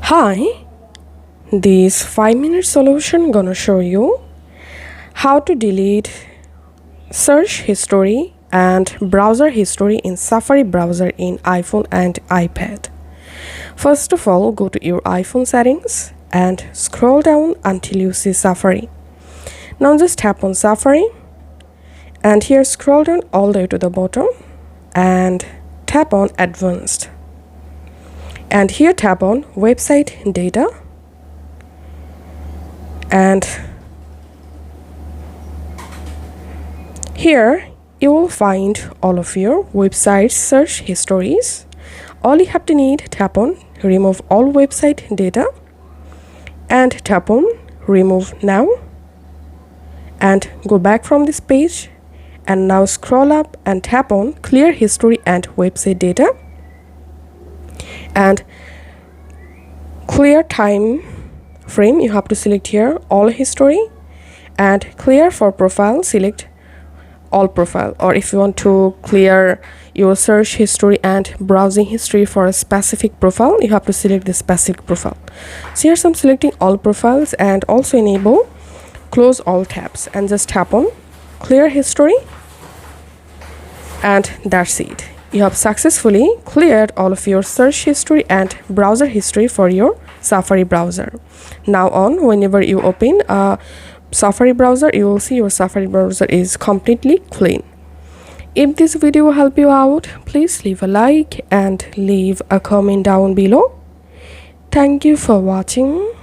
Hi, this 5-minute solution gonna show you how to delete search history and browser history in Safari browser in iPhone and iPad. First of all, go to your iPhone settings and scroll down until you see Safari. Now just tap on Safari and here scroll down all the way to the bottom and tap on Advanced. And here tap on website data and here you will find all of your website search histories. All you have to need, tap on remove all website data and tap on remove now and go back from this page and now scroll up and tap on clear history and website data and clear time frame. You have to select here all history and clear for profile, select all profile, or if you want to clear your search history and browsing history for a specific profile, you have to select the specific profile. So here's I'm selecting all profiles and also enable close all tabs and just tap on clear history and that's it. You have successfully cleared all of your search history and browser history for your Safari browser. Now on, whenever you open a Safari browser, you will see your Safari browser is completely clean. If this video will help you out, please leave a like and leave a comment down below. Thank you for watching.